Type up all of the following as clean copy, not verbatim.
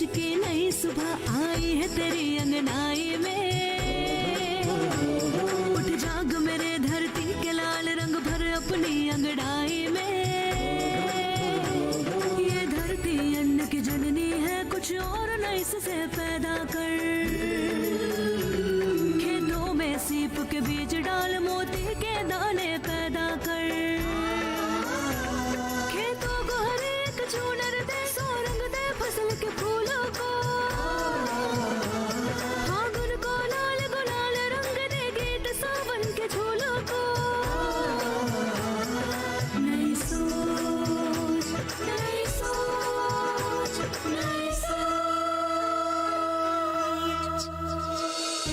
आज की नई सुबह आई है तेरी अंगनाई में। उठ जाग मेरे धरती के लाल रंग भर अपनी अंगड़ाई में। ये धरती अन्न की जननी है, कुछ और नई से पैदा कर। खेतों में सीप के बीज डाल, मोती के दाने पैदा कर। खेतों को हर एक चूनर दे, सोरंग दे फसल के फूलों को। फागुन को लाल गुलाल रंग दे, गीत सावन के झूलों को। नई सोच, नई सोच, नई सोच।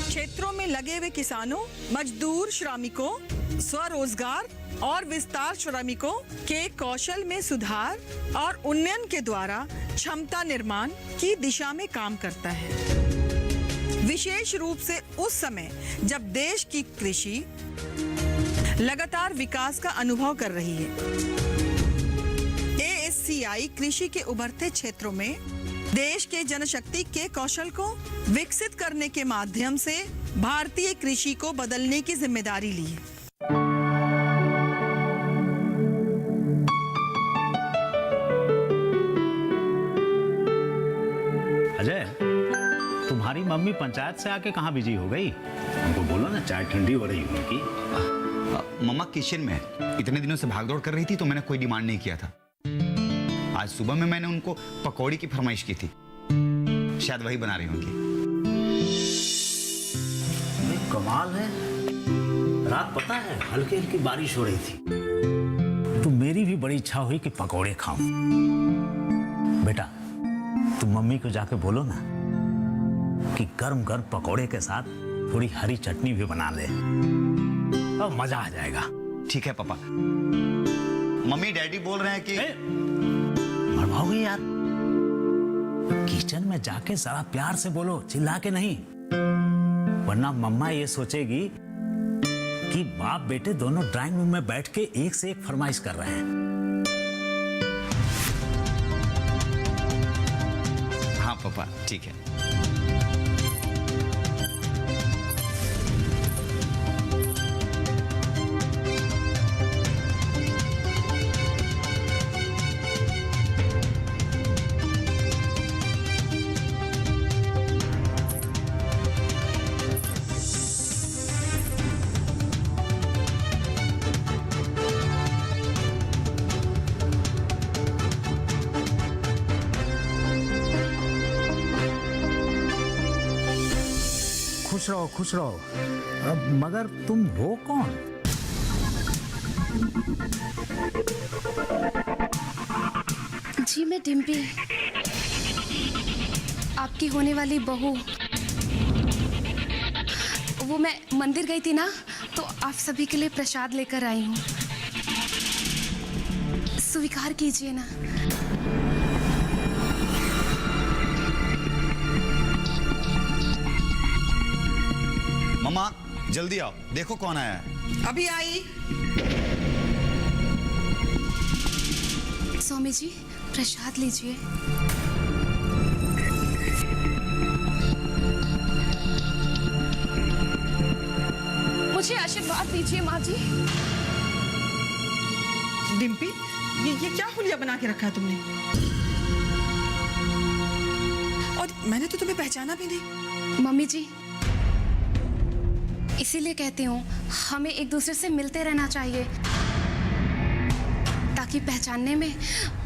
क्षेत्रों में लगे हुए किसानों, मजदूर श्रमिकों, स्वरोजगार और विस्तार श्रमिकों के कौशल में सुधार और उन्नयन के द्वारा क्षमता निर्माण की दिशा में काम करता है। विशेष रूप से उस समय जब देश की कृषि लगातार विकास का अनुभव कर रही है। ASCI कृषि के उभरते क्षेत्रों में देश के जनशक्ति के कौशल को विकसित करने के माध्यम से भारतीय कृषि को बदलने की जिम्मेदारी ली है। अजय, तुम्हारी मम्मी पंचायत से आके कहाँ बिजी हो गई? उनको बोलो ना, चाय ठंडी हो रही उनकी। मम्मा किचन में है। इतने दिनों से भागदौड़ कर रही थी तो मैंने कोई डिमांड नहीं किया था। आज सुबह में मैंने उनको पकौड़ी की फरमाइश की थी, शायद वही बना रही होंगी। कमाल है, रात पता है हल्की हल्की बारिश हो रही थी तो मेरी भी बड़ी इच्छा हुई कि पकौड़े खाऊं। बेटा, तुम मम्मी को जाके बोलो ना कि गर्म गर्म पकौड़े के साथ थोड़ी हरी चटनी भी बना ले, अब मजा आ जाएगा। ठीक है पापा। मम्मी डैडी बोल रहे हैं कि मरवाओगे यार। किचन में जाके जरा प्यार से बोलो, चिल्ला के नहीं, वरना मम्मा ये सोचेगी कि बाप बेटे दोनों ड्राइंग रूम में बैठ के एक से एक फरमाइश कर रहे हैं। हाँ पापा, ठीक है। खुश रहो। अब मगर तुम हो कौन? जी मैं डिम्पी, आपकी होने वाली बहू। वो मैं मंदिर गई थी ना, तो आप सभी के लिए प्रसाद लेकर आई हूँ, स्वीकार कीजिए ना। मम्मा जल्दी आओ, देखो कौन आया है। अभी आई। स्वामी जी, प्रसाद लीजिए। मुझे आशीर्वाद दीजिए माँ जी। डिम्पी, ये क्या हुलिया बना के रखा है तुमने? और मैंने तो तुम्हें पहचाना भी नहीं। मम्मी जी, इसीलिए कहती हूँ हमें एक दूसरे से मिलते रहना चाहिए, ताकि पहचानने में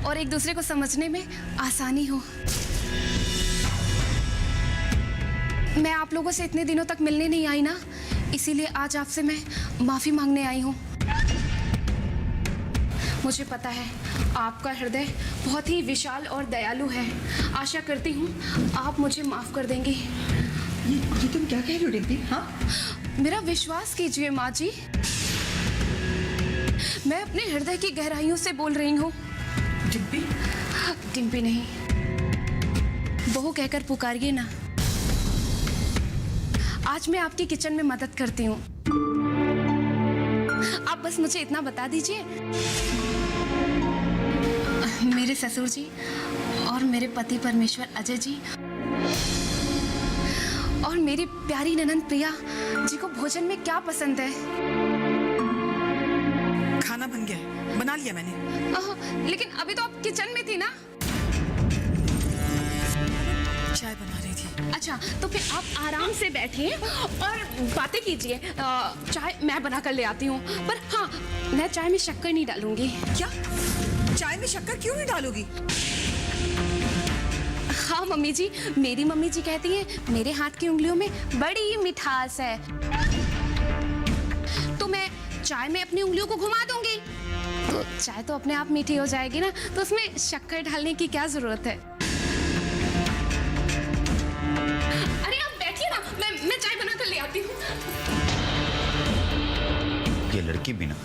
और एक दूसरे को समझने में आसानी हो। मैं आप लोगों से इतने दिनों तक मिलने नहीं आई ना, इसीलिए आज आपसे मैं माफी मांगने आई हूँ। मुझे पता है आपका हृदय बहुत ही विशाल और दयालु है। आशा करती हूँ आप मुझे माफ कर देंगी। ये तुम क्या कह रही हो डिम्पी? हाँ, मेरा विश्वास कीजिए माँ जी, मैं अपने हृदय की गहराइयों से बोल रही हूँ। डिम्पी? डिम्पी नहीं, बहू कहकर पुकारिए ना। आज मैं आपकी किचन में मदद करती हूँ, आप बस मुझे इतना बता दीजिए। मेरे ससुर जी और मेरे पति परमेश्वर अजय जी और मेरी प्यारी ननंद प्रिया जी को भोजन में क्या पसंद है? खाना बन गया है, बना लिया मैंने। लेकिन अभी तो आप किचन में थी ना? चाय बना रही थी। अच्छा, तो फिर आप आराम से बैठिए और बातें कीजिए। चाय मैं बना कर ले आती हूँ, पर हाँ, मैं चाय में शक्कर नहीं डालूंगी। क्या? चाय में शक्कर क्यों नहीं डालोगी? हाँ मम्मी जी, मेरी मम्मी जी कहती हैं मेरे हाथ की उंगलियों में बड़ी मिठास है, तो मैं चाय में अपनी उंगलियों को घुमा दूंगी तो चाय तो अपने आप मीठी हो जाएगी ना, तो उसमें शक्कर डालने की क्या जरूरत है? अरे आप बैठिए ना, मैं चाय बना कर ले आती हूँ। ये लड़की भी ना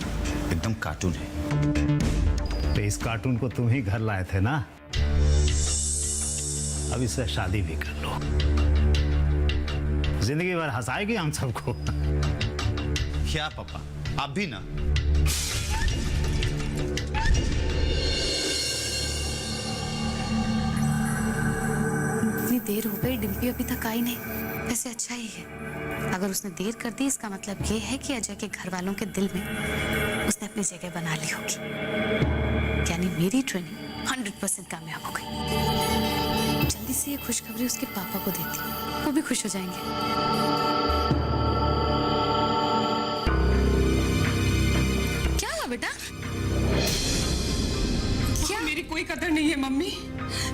एकदम कार्टून है। तो इस कार्टून को तुम ही घर लाए थे ना, अब इससे शादी भी कर लो, जिंदगी भर हंसाएगी हम सबको। क्या पापा, आप भी ना? इतनी देर हो गई, डिम्पी अभी तक आई नहीं। वैसे अच्छा ही है, अगर उसने देर कर दी इसका मतलब ये है कि अजय के घर वालों के दिल में उसने अपनी जगह बना ली होगी, यानी मेरी ट्रेनिंग 100% कामयाब हो गई। जल्दी से ये खुशखबरी उसके पापा को देती हूँ, वो भी खुश हो जाएंगे। क्या हुआ बेटा? क्या? मेरी कोई कदर नहीं है मम्मी,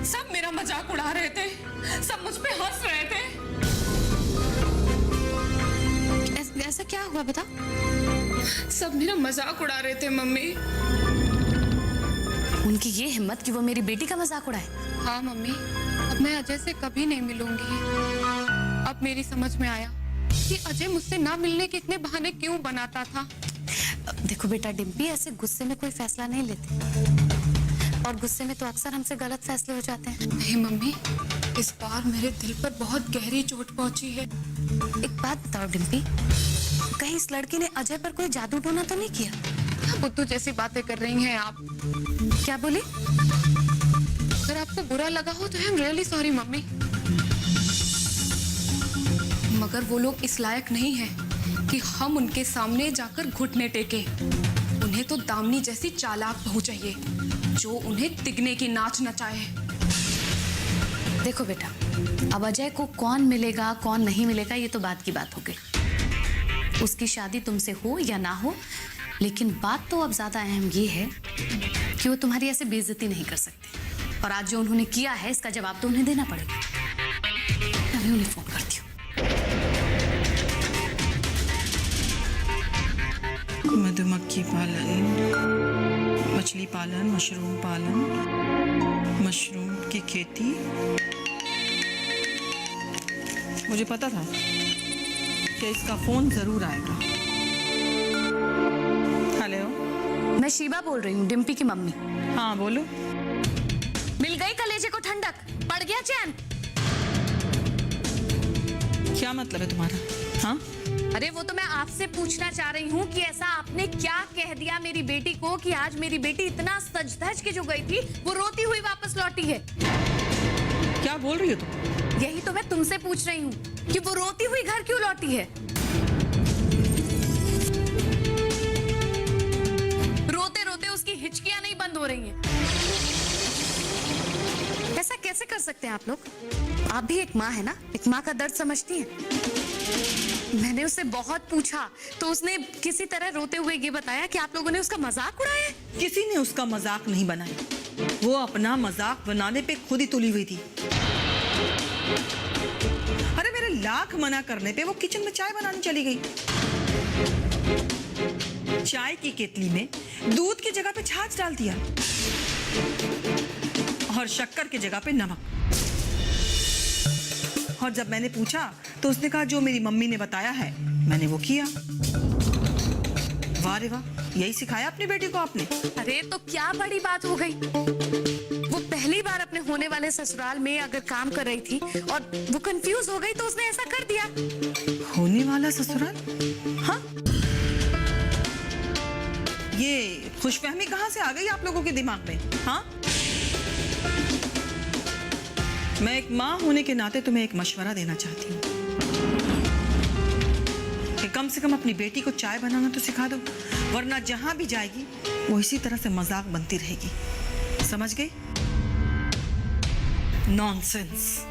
सब मेरा मजाक उड़ा रहे थे, सब मुझ पे हंस रहे थे। ऐसा क्या हुआ बता? सब मेरा मजाक उड़ा रहे थे मम्मी। उनकी ये हिम्मत कि वो मेरी बेटी का मजाक उड़ाए। हाँ मम्मी, अब मैं अजय से कभी नहीं मिलूंगी। अब मेरी समझ में आया कि अजय मुझसे ना मिलने के इतने बहाने क्यों बनाता था। देखो बेटा, डिम्पी ऐसे गुस्से में कोई फैसला नहीं लेती, और गुस्से में तो अक्सर हमसे गलत फैसले हो जाते हैं। नहीं मम्मी, इस बार मेरे दिल पर बहुत गहरी चोट पहुंची है। एक बात बताओ डिम्पी, कहीं इस लड़की ने अजय पर कोई जादू टोना तो नहीं किया? बुद्धू जैसी बातें कर रही हैं आप। क्या बोली? अगर आपको बुरा लगा हो तो I am really sorry mummy, मगर वो लोग इस लायक नहीं हैं कि हम उनके सामने जाकर घुटने टेके। उन्हें तो दामनी जैसी चालाक बहू चाहिए जो उन्हें तिगने की नाच नचाए। देखो बेटा, अब अजय को कौन मिलेगा कौन नहीं मिलेगा ये तो बात की बात हो गई। उसकी शादी तुमसे हो या ना हो, लेकिन बात तो अब ज्यादा अहम ये है कि वो तुम्हारी ऐसे बेइज्जती नहीं कर सकते, और आज जो उन्होंने किया है इसका जवाब तो उन्हें देना पड़ेगा। मैं उन्हें फोन करती हूँ। मधुमक्खी पालन, मछली पालन, मशरूम पालन, मशरूम की खेती। मुझे पता था कि इसका फोन जरूर आएगा। हेलो, मैं शीबा बोल रही हूँ, डिम्पी की मम्मी। हाँ बोलो। मिल गई कलेजे को ठंडक, पड़ गया चैन? क्या मतलब है तुम्हारा? हाँ, अरे वो तो मैं आपसे पूछना चाह रही हूँ कि ऐसा आपने क्या कह दिया मेरी बेटी को कि आज मेरी बेटी इतना सज धज के जो गई थी वो रोती हुई वापस लौटी है? क्या बोल रही हो तुम? यही तो मैं तुमसे पूछ रही हूँ कि वो रोती हुई घर क्यों लौटी है? रोते रोते उसकी हिचकियां नहीं बंद हो रही हैं। ऐसा कैसे कर सकते हैं आप लोग? आप भी एक माँ है ना, एक माँ का दर्द समझती हैं। मैंने उससे बहुत पूछा तो उसने किसी तरह रोते हुए ये बताया कि आप लोगों ने उसका मजाक उड़ाया। किसी ने उसका मजाक नहीं बनाया, वो अपना मजाक बनाने पे खुद ही तुली हुई थी। अरे मेरे लाख मना करने पे वो किचन में चाय बनाने चली गई। चाय की केतली में दूध की जगह पे छाछ डाल दिया और शक्कर की जगह पे नमक। और जब मैंने पूछा तो उसने कहा जो मेरी मम्मी ने बताया है मैंने वो किया। वाह रे वाह, यही सिखाया अपनी बेटी को आपने? अरे तो क्या बड़ी बात हो गई? वो पहली बार अपने होने वाले ससुराल में अगर काम कर रही थी और वो कंफ्यूज हो गई तो उसने ऐसा कर दिया। होने वाला ससुराल? हाँ, ये खुशफहमी कहाँ से आ गई आप लोगों के दिमाग में? हाँ, मैं एक माँ होने के नाते तुम्हें एक मशवरा देना चाहती हूँ कि कम से कम अपनी बेटी को चाय बनाना तो सिखा दो, वरना जहां भी जाएगी वो इसी तरह से मजाक बनती रहेगी। समझ गई? नॉनसेंस।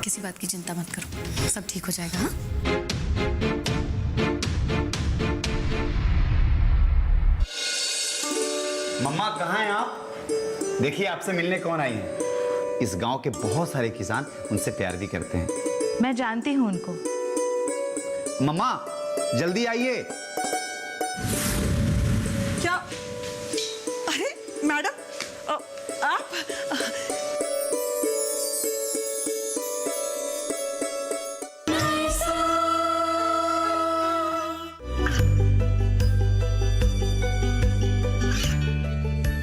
किसी बात की चिंता मत करो, सब ठीक हो जाएगा। हाँ, मम्मा कहाँ हैं आप? देखिए आपसे मिलने कौन आई है। इस गांव के बहुत सारे किसान उनसे प्यार भी करते हैं। मैं जानती हूँ उनको। मम्मा जल्दी आइए। क्या? अरे मैडम, आप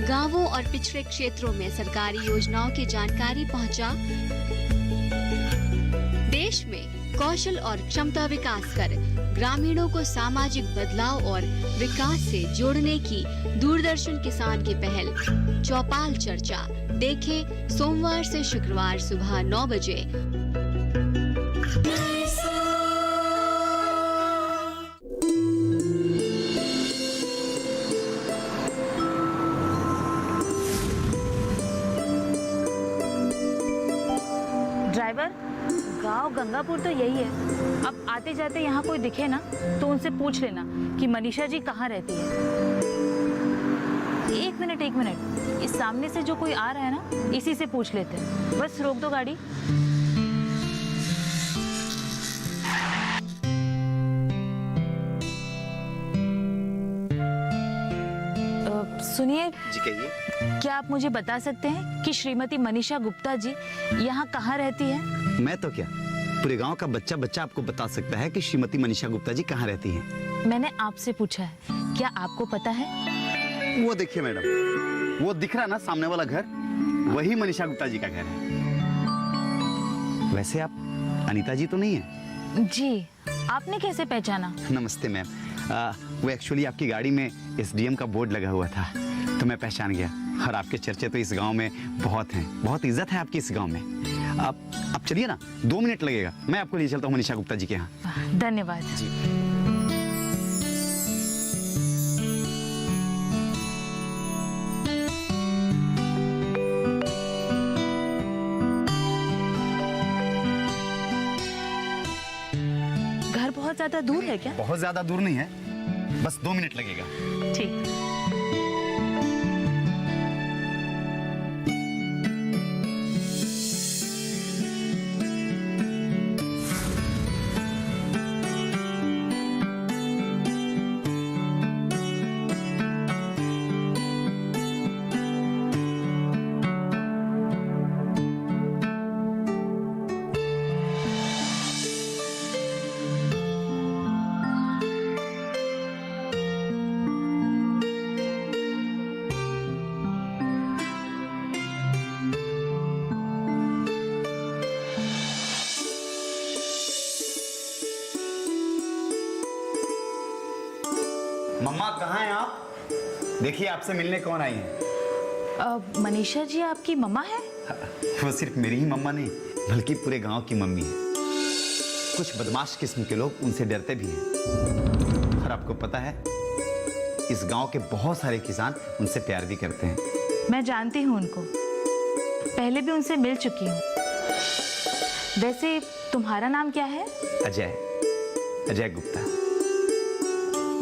गांवों और पिछड़े क्षेत्रों में सरकारी योजनाओं की जानकारी पहुंचा। देश में कौशल और क्षमता विकास कर ग्रामीणों को सामाजिक बदलाव और विकास से जोड़ने की दूरदर्शन किसान की पहल चौपाल चर्चा देखें सोमवार से शुक्रवार सुबह 9 बजे। ड्राइवर, गांव गंगापुर तो यही है। अब आते जाते यहाँ कोई दिखे ना तो उनसे पूछ लेना कि मनीषा जी कहाँ रहती है। एक मिनट, इस सामने से जो कोई आ रहा है ना, इसी से पूछ लेते हैं। बस रोक दो गाड़ी। सुनिए जी कहिए। क्या आप मुझे बता सकते हैं कि श्रीमती मनीषा गुप्ता जी यहाँ कहाँ रहती है? मैं तो क्या, पूरे गांव का बच्चा बच्चा आपको बता सकता है कि श्रीमती मनीषा गुप्ता जी कहाँ रहती हैं। मैंने आपसे पूछा है, क्या आपको पता है? वो देखिए मैडम, वो दिख रहा ना सामने वाला घर, वही मनीषा गुप्ता जी का घर है। वैसे आप अनीता जी तो नहीं है? जी, आपने कैसे पहचाना? नमस्ते मैम। वो एक्चुअली आपकी गाड़ी में एसडीएम का बोर्ड लगा हुआ था तो मैं पहचान गया। और आपके चर्चे तो इस गांव में बहुत हैं, बहुत इज्जत है आपकी इस गांव में। आप चलिए ना, 2 मिनट लगेगा, मैं आपको ले चलता हूँ मनीषा गुप्ता जी के यहाँ। धन्यवाद जी। घर बहुत ज्यादा दूर है क्या? बहुत ज्यादा दूर नहीं है, बस 2 मिनट लगेगा। ठीक। मम्मा कहाँ हैं आप? देखिए आपसे मिलने कौन आई है। मनीषा जी आपकी मम्मा है? वो सिर्फ मेरी ही मम्मा नहीं, बल्कि पूरे गांव की मम्मी है। कुछ बदमाश किस्म के लोग उनसे डरते भी हैं। और आपको पता है, इस गांव के बहुत सारे किसान उनसे प्यार भी करते हैं। मैं जानती हूँ उनको, पहले भी उनसे मिल चुकी हूँ। वैसे तुम्हारा नाम क्या है? अजय गुप्ता।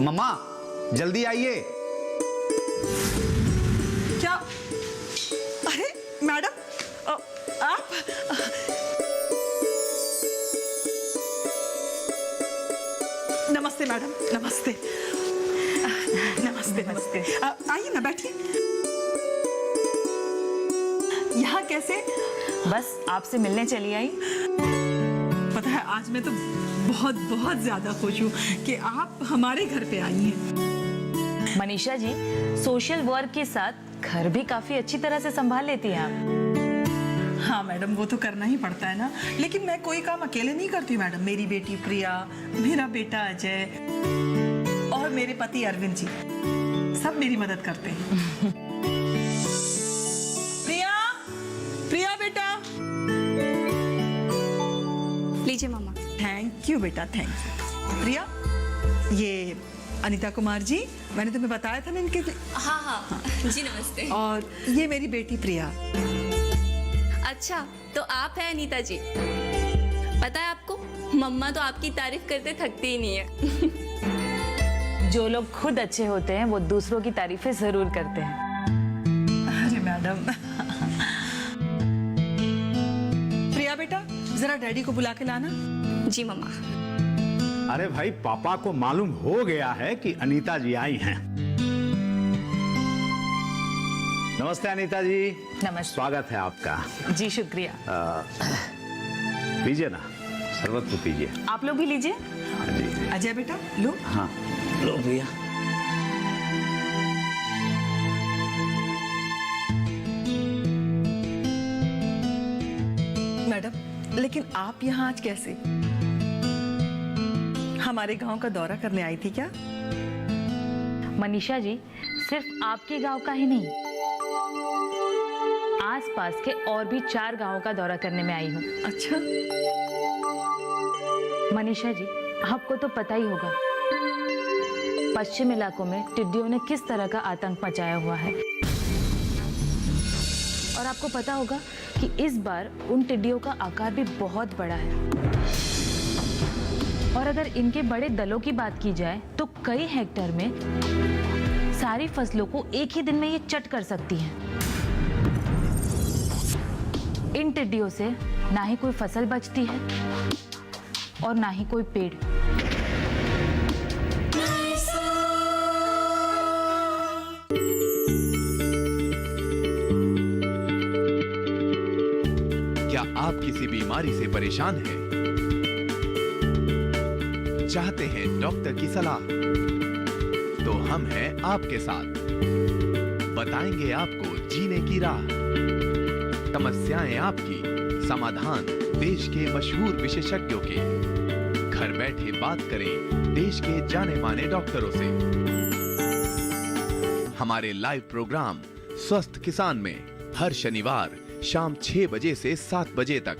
मम्मा जल्दी आइए। क्या? अरे मैडम, आप नमस्ते मैडम, नमस्ते। नमस्ते। आइए ना, बैठिए। यहाँ कैसे? बस आपसे मिलने चली आई। पता है आज मैं तो बहुत बहुत ज्यादा खुश हूँ कि आप हमारे घर पे आई हैं। मनीषा जी, सोशल वर्क के साथ घर भी काफी अच्छी तरह से संभाल लेती हैं आप। हाँ मैडम, वो तो करना ही पड़ता है ना, लेकिन मैं कोई काम अकेले नहीं करती मैडम। मेरी बेटी प्रिया, मेरा बेटा अजय और मेरे पति अरविंद जी सब मेरी मदद करते हैं। प्रिया, प्रिया बेटा। लीजिए मामा। थैंक यू बेटा, थैंक यू। प्रिया, ये अनीता कुमार जी, मैंने तुम्हें बताया था ना इनके। हाँ हाँ जी नमस्ते। और ये मेरी बेटी प्रिया। अच्छा, तो आप हैं अनीता जी। पता है आपको, मम्मा तो आपकी तारीफ करते थकती ही नहीं है। जो लोग खुद अच्छे होते हैं वो दूसरों की तारीफें जरूर करते हैं। अरे मैडम। प्रिया बेटा, जरा डैडी को बुला के लाना। जी मम्मा। अरे भाई, पापा को मालूम हो गया है कि अनीता जी आई हैं। नमस्ते अनीता जी। नमस्ते। स्वागत है आपका। जी शुक्रिया। लीजिए ना, शरबत तो पीजिए। आप लोग भी लीजिए। हाँ जी। अजय बेटा लो। हाँ लो भैया। मैडम, लेकिन आप यहाँ आज कैसे? हमारे गांव का दौरा करने आई थी क्या? मनीषा जी, सिर्फ आपके गांव का ही नहीं, आसपास के और भी 4 गांवों का दौरा करने में आई हूँ। अच्छा। मनीषा जी, आपको तो पता ही होगा पश्चिम इलाकों में टिड्डियों ने किस तरह का आतंक मचाया हुआ है। और आपको पता होगा कि इस बार उन टिड्डियों का आकार भी बहुत बड़ा है। और अगर इनके बड़े दलों की बात की जाए तो कई हेक्टेयर में सारी फसलों को एक ही दिन में ये चट कर सकती हैं। इन टिड्डियों से ना ही कोई फसल बचती है और ना ही कोई पेड़। क्या आप किसी बीमारी से परेशान हैं? चाहते हैं डॉक्टर की सलाह? तो हम हैं आपके साथ। बताएंगे आपको जीने की राह। समस्याएं आपकी, समाधान देश के मशहूर विशेषज्ञों के। घर बैठे बात करें देश के जाने माने डॉक्टरों से। हमारे लाइव प्रोग्राम स्वस्थ किसान में हर शनिवार शाम 6 बजे से 7 बजे तक।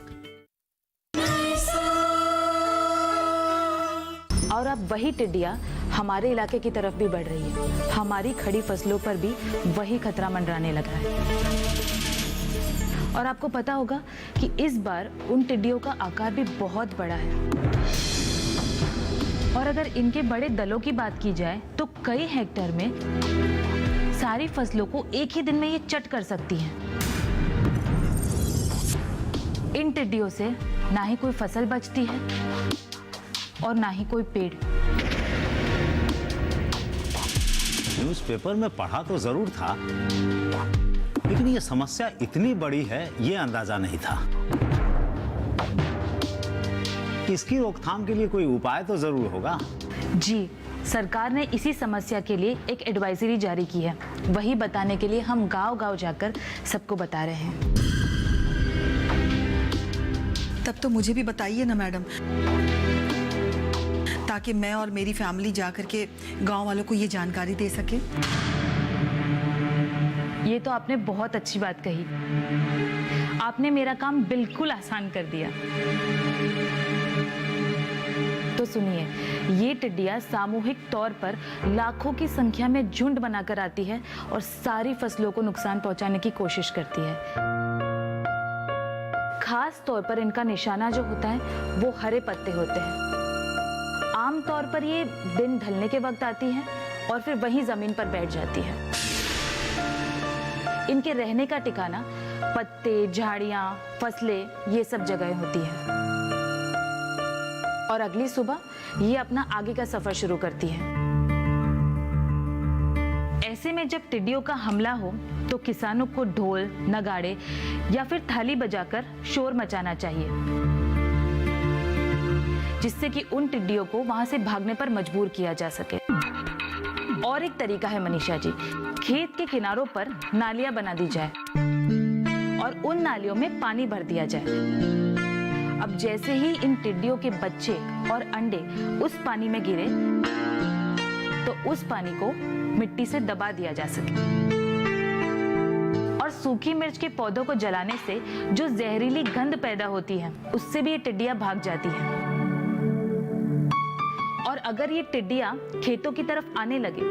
और अब वही टिड्डियां हमारे इलाके की तरफ भी बढ़ रही है। हमारी खड़ी फसलों पर भी वही खतरा मंडराने लगा है। और आपको पता होगा कि इस बार उन टिड्डियों का आकार भी बहुत बड़ा है। और अगर इनके बड़े दलों की बात की जाए तो कई हेक्टेयर में सारी फसलों को एक ही दिन में ये चट कर सकती हैं। इन टिड्डियों से ना ही कोई फसल बचती है और ना ही कोई पेड़। न्यूज़पेपर में पढ़ा तो जरूर था, लेकिन ये समस्या इतनी बड़ी है ये अंदाजा नहीं था। इसकी रोकथाम के लिए कोई उपाय तो जरूर होगा। जी, सरकार ने इसी समस्या के लिए एक एडवाइजरी जारी की है। वही बताने के लिए हम गांव-गांव जाकर सबको बता रहे हैं। तब तो मुझे भी बताइए ना मैडम, ताकि मैं और मेरी फैमिली जाकर के गांव वालों को ये जानकारी दे सके। ये तो आपने बहुत अच्छी बात कही। आपने मेरा काम बिल्कुल आसान कर दिया। तो सुनिए, ये टिड्डियां सामूहिक तौर पर लाखों की संख्या में झुंड बनाकर आती है और सारी फसलों को नुकसान पहुंचाने की कोशिश करती है। खास तौर पर इनका निशाना जो होता है वो हरे पत्ते होते हैं। आम तौर पर ये दिन ढलने के वक्त आती है और फिर वहीं जमीन पर बैठ जाती है। इनके रहने का ठिकाना पत्ते, झाड़ियां, फसलें ये सब जगह होती है। और अगली सुबह ये अपना आगे का सफर शुरू करती है। ऐसे में जब टिड्डियों का हमला हो तो तो किसानों को ढोल, नगाड़े या फिर थाली बजाकर शोर मचाना चाहिए, जिससे कि उन टिड्डियों को वहां से भागने पर मजबूर किया जा सके। और एक तरीका है मनीषा जी, खेत के किनारों पर नालियां बना दी जाए और उन नालियों में पानी भर दिया जाए। अब जैसे ही इन टिड्डियों के बच्चे और अंडे उस पानी में गिरे तो उस पानी को मिट्टी से दबा दिया जा सके। और सूखी मिर्च के पौधों को जलाने से जो जहरीली गंध पैदा होती है, उससे भी ये टिड्डियां भाग जाती हैं। और अगर ये टिड्डियां खेतों की तरफ आने लगे,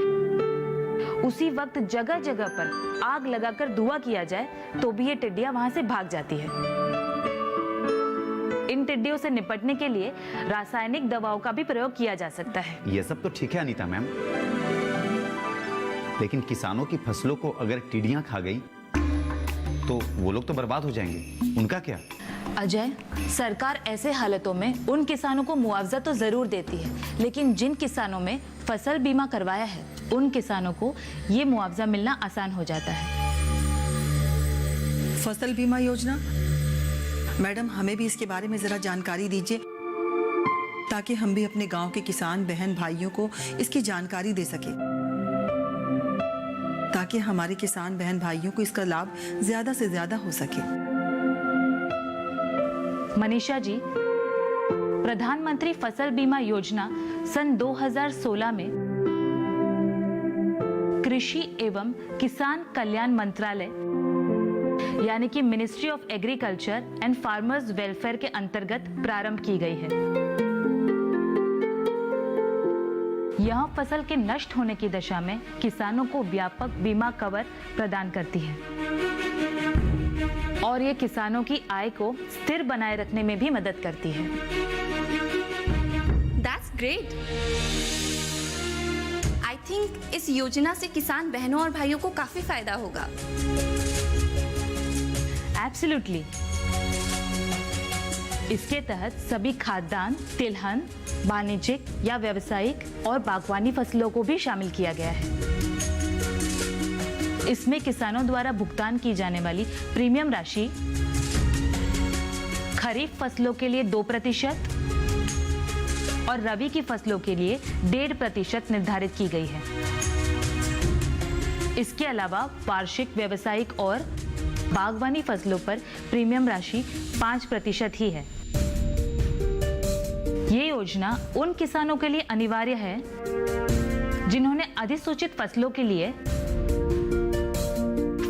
उसी वक्त जगह जगह पर आग लगाकर धुआं किया जाए तो भी ये टिड्डियां वहां से भाग जाती है। इन टिड्डियों से निपटने के लिए रासायनिक दवाओं का भी प्रयोग किया जा सकता है। ये सब तो ठीक है अनीता मैम, लेकिन किसानों की फसलों को अगर टिड्डियां खा गई तो वो लोग तो बर्बाद हो जाएंगे, उनका क्या? अजय, सरकार ऐसे हालातों में उन किसानों को मुआवजा तो जरूर देती है, लेकिन जिन किसानों में फसल बीमा करवाया है उन किसानों को ये मुआवजा मिलना आसान हो जाता है। फसल बीमा योजना, मैडम हमें भी इसके बारे में जरा जानकारी दीजिए, ताकि हम भी अपने गांव के किसान बहन भाइयों को इसकी जानकारी दे सके, ताकि हमारे किसान बहन भाइयों को इसका लाभ ज्यादा से ज्यादा हो सके। मनीषा जी, प्रधानमंत्री फसल बीमा योजना सन 2016 में कृषि एवं किसान कल्याण मंत्रालय यानी कि ministry of agriculture and farmers welfare के अंतर्गत प्रारंभ की गई है। यह फसल के नष्ट होने की दशा में किसानों को व्यापक बीमा कवर प्रदान करती है और ये किसानों की आय को स्थिर बनाए रखने में भी मदद करती है। That's great. I think इस योजना से किसान बहनों और भाइयों को काफी फायदा होगा। एब्सोल्युटली। इसके तहत सभी खाद्यान्न, तिलहन, वाणिज्यिक या व्यावसायिक और बागवानी फसलों को भी शामिल किया गया है। इसमें किसानों द्वारा भुगतान की जाने वाली प्रीमियम राशि खरीफ फसलों के लिए 2% और रबी की फसलों के लिए 1.5% निर्धारित की गई है। इसके अलावा वार्षिक, व्यावसायिक और बागवानी फसलों पर प्रीमियम राशि 5% ही है। ये योजना उन किसानों के लिए अनिवार्य है जिन्होंने अधिसूचित फसलों के लिए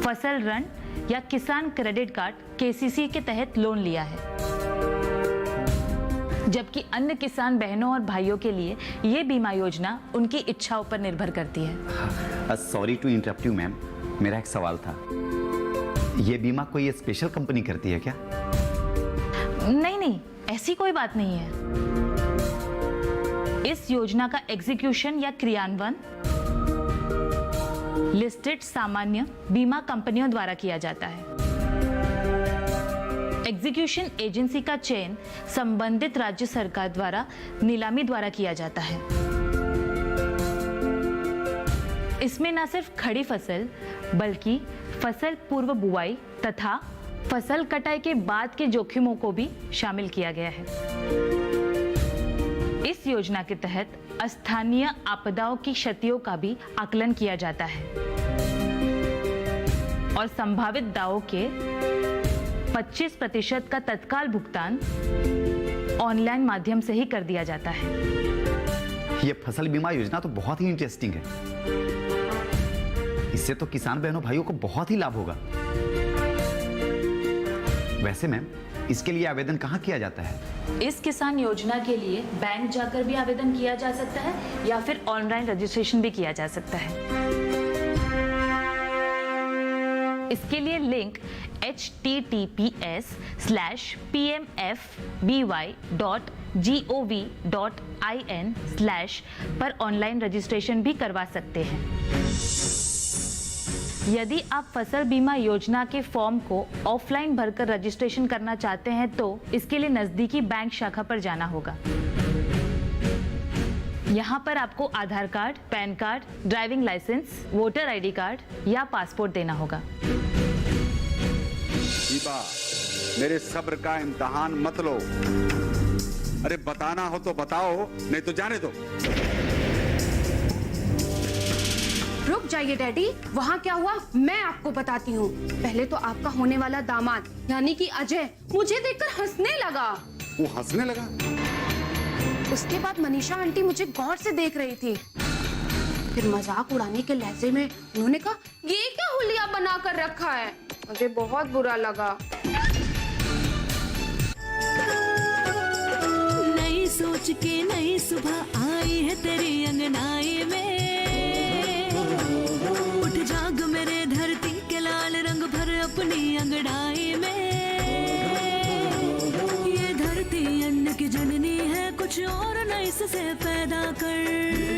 फसल ऋण या किसान क्रेडिट कार्ड केसीसी के तहत लोन लिया है, जबकि अन्य किसान बहनों और भाइयों के लिए ये बीमा योजना उनकी इच्छाओं पर निर्भर करती है। Sorry to interrupt you ma'am, मेरा एक सवाल था, ये बीमा कोई स्पेशल कंपनी करती है क्या? नहीं, ऐसी कोई बात नहीं है। इस योजना का एग्जीक्यूशन या क्रियान्वयन लिस्टेड सामान्य बीमा कंपनियों द्वारा किया जाता है। एग्जीक्यूशन एजेंसी का चयन संबंधित राज्य सरकार द्वारा नीलामी द्वारा किया जाता है। इसमें न सिर्फ खड़ी फसल बल्कि फसल पूर्व बुआई तथा फसल कटाई के बाद के जोखिमों को भी शामिल किया गया है। इस योजना के तहत स्थानीय आपदाओं की क्षतियों का भी आकलन किया जाता है और संभावित दावों के 25% का तत्काल भुगतान ऑनलाइन माध्यम से ही कर दिया जाता है। ये फसल बीमा योजना तो बहुत ही इंटरेस्टिंग है। इससे तो किसान बहनों भाइयों को बहुत ही लाभ होगा। वैसे मैम, इसके लिए आवेदन कहाँ किया जाता है? इस किसान योजना के लिए बैंक जाकर भी आवेदन किया जा सकता है या फिर ऑनलाइन रजिस्ट्रेशन भी किया जा सकता है। इसके लिए लिंक https:/pmfby.gov.in/ पर ऑनलाइन रजिस्ट्रेशन भी करवा सकते हैं। यदि आप फसल बीमा योजना के फॉर्म को ऑफलाइन भरकर रजिस्ट्रेशन करना चाहते हैं तो इसके लिए नजदीकी बैंक शाखा पर जाना होगा यहाँ पर आपको Aadhaar card, PAN card, driving licence, voter ID card या पासपोर्ट देना होगा। दीपा, मेरे सब्र का इम्तिहान मत लो। अरे बताना हो तो बताओ, नहीं तो जाने दो। रुक जाइए डैडी, वहाँ क्या हुआ मैं आपको बताती हूँ। पहले तो आपका होने वाला दामाद यानी कि अजय मुझे देखकर हंसने लगा। वो हंसने लगा? उसके बाद मनीषा आंटी मुझे गौर से देख रही थी। फिर मजाक उड़ाने के लहजे में उन्होंने कहा, ये क्या हुलिया बना कर रखा है। मुझे बहुत बुरा लगा। नई सोच के नई सुबह आई है तेरी अंगनाई में। उठ जाग मेरे धरती के लाल रंग भर अपनी अंगड़ाई में। ये धरती अन्न की जननी है, कुछ और न इससे पैदा कर।